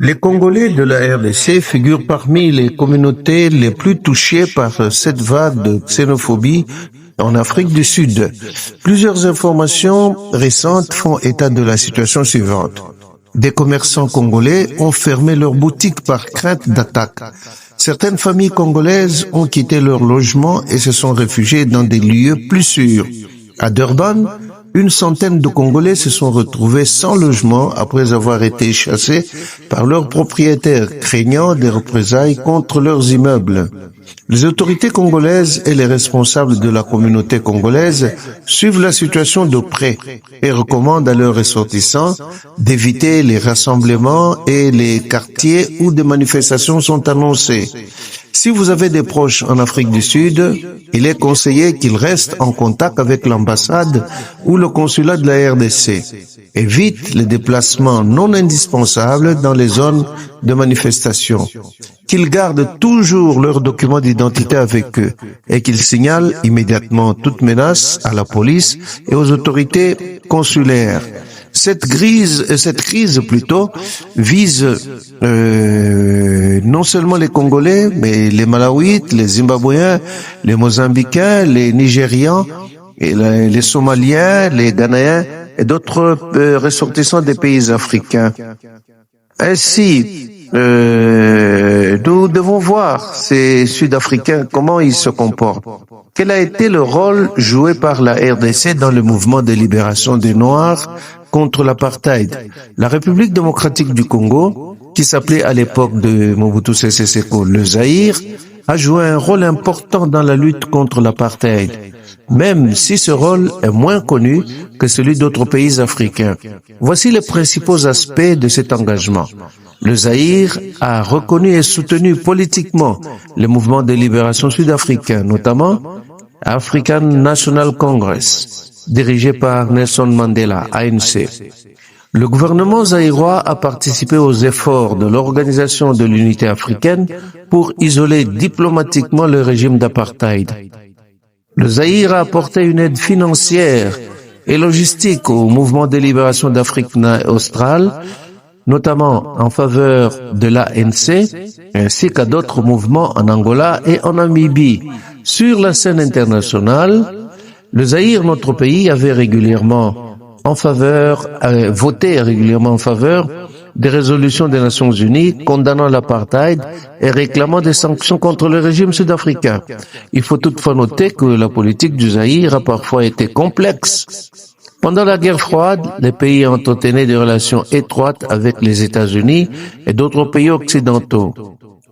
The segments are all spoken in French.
Les Congolais de la RDC figurent parmi les communautés les plus touchées par cette vague de xénophobie en Afrique du Sud. Plusieurs informations récentes font état de la situation suivante. Des commerçants congolais ont fermé leurs boutiques par crainte d'attaque. Certaines familles congolaises ont quitté leur logement et se sont réfugiées dans des lieux plus sûrs. À Durban, une centaine de Congolais se sont retrouvés sans logement après avoir été chassés par leurs propriétaires, craignant des représailles contre leurs immeubles. Les autorités congolaises et les responsables de la communauté congolaise suivent la situation de près et recommandent à leurs ressortissants d'éviter les rassemblements et les quartiers où des manifestations sont annoncées. Si vous avez des proches en Afrique du Sud, il est conseillé qu'ils restent en contact avec l'ambassade ou le consulat de la RDC. Évite les déplacements non indispensables dans les zones de manifestation. Qu'ils gardent toujours leurs documents d'identité avec eux et qu'ils signalent immédiatement toute menace à la police et aux autorités consulaires. Cette crise vise non seulement les Congolais, mais les Malawites, les Zimbabwéens, les Mozambicains, les Nigérians, et les Somaliens, les Ghanéens et d'autres ressortissants des pays africains. Ainsi, nous devons voir ces Sud-Africains, comment ils se comportent. Quel a été le rôle joué par la RDC dans le mouvement de libération des Noirs contre l'apartheid? La République démocratique du Congo, qui s'appelait à l'époque de Mobutu Sese Seko le Zaïre, a joué un rôle important dans la lutte contre l'apartheid, même si ce rôle est moins connu que celui d'autres pays africains. Voici les principaux aspects de cet engagement. Le Zaïre a reconnu et soutenu politiquement le mouvement de libération sud-africain, notamment African National Congress, dirigé par Nelson Mandela, ANC. Le gouvernement zaïrois a participé aux efforts de l'Organisation de l'Unité africaine pour isoler diplomatiquement le régime d'apartheid. Le Zaïre a apporté une aide financière et logistique au mouvement de libération d'Afrique australe, notamment en faveur de l'ANC, ainsi qu'à d'autres mouvements en Angola et en Namibie. Sur la scène internationale, le Zaïre, notre pays, avait voté régulièrement en faveur des résolutions des Nations Unies condamnant l'apartheid et réclamant des sanctions contre le régime sud-africain. Il faut toutefois noter que la politique du Zaïre a parfois été complexe. Pendant la guerre froide, les pays ont entretenu des relations étroites avec les États-Unis et d'autres pays occidentaux.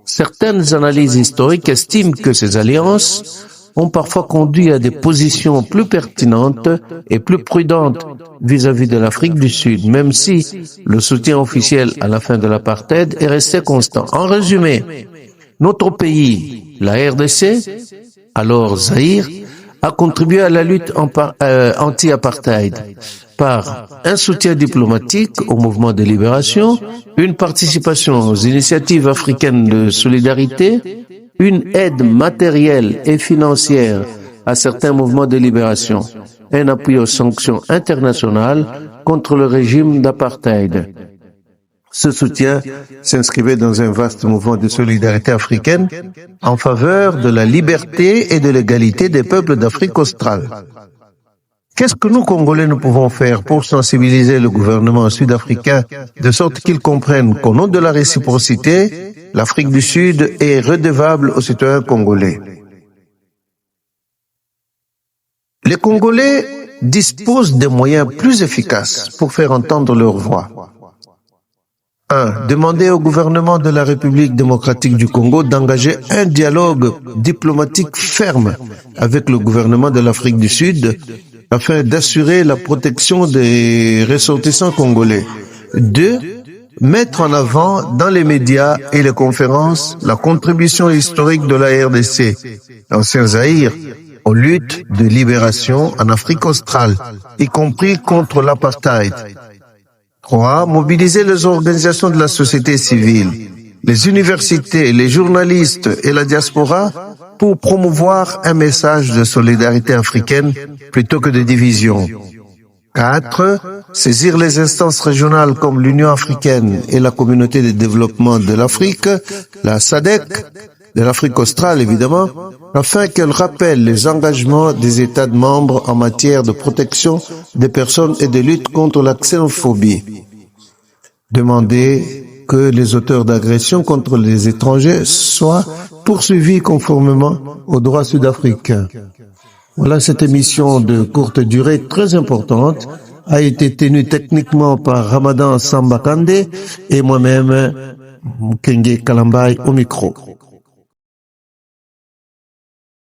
Certaines analyses historiques estiment que ces alliances ont parfois conduit à des positions plus pertinentes et plus prudentes vis-à-vis de l'Afrique du Sud, même si le soutien officiel à la fin de l'apartheid est resté constant. En résumé, notre pays, la RDC, alors Zaïre, a contribué à la lutte anti-apartheid par un soutien diplomatique au mouvement de libération, une participation aux initiatives africaines de solidarité, une aide matérielle et financière à certains mouvements de libération, un appui aux sanctions internationales contre le régime d'apartheid. Ce soutien s'inscrivait dans un vaste mouvement de solidarité africaine en faveur de la liberté et de l'égalité des peuples d'Afrique australe. Qu'est-ce que nous, Congolais, nous pouvons faire pour sensibiliser le gouvernement sud-africain de sorte qu'il comprenne qu'au nom de la réciprocité, l'Afrique du Sud est redevable aux citoyens congolais? Les Congolais disposent des moyens plus efficaces pour faire entendre leur voix. 1. Demander au gouvernement de la République démocratique du Congo d'engager un dialogue diplomatique ferme avec le gouvernement de l'Afrique du Sud afin d'assurer la protection des ressortissants congolais. 2. Mettre en avant dans les médias et les conférences la contribution historique de la RDC, l'ancien Zaïre, aux luttes de libération en Afrique australe, y compris contre l'apartheid. 3. Mobiliser les organisations de la société civile, les universités, les journalistes et la diaspora pour promouvoir un message de solidarité africaine plutôt que de division. 4. Saisir les instances régionales comme l'Union africaine et la Communauté de développement de l'Afrique, la SADC, de l'Afrique australe évidemment, afin qu'elle rappelle les engagements des États membres en matière de protection des personnes et de lutte contre la xénophobie. Demander que les auteurs d'agressions contre les étrangers soient poursuivis conformément aux droits sud-africains. Voilà, cette émission de courte durée très importante a été tenue techniquement par Ramadan Sambakande et moi-même, Kenge Kalambay au micro.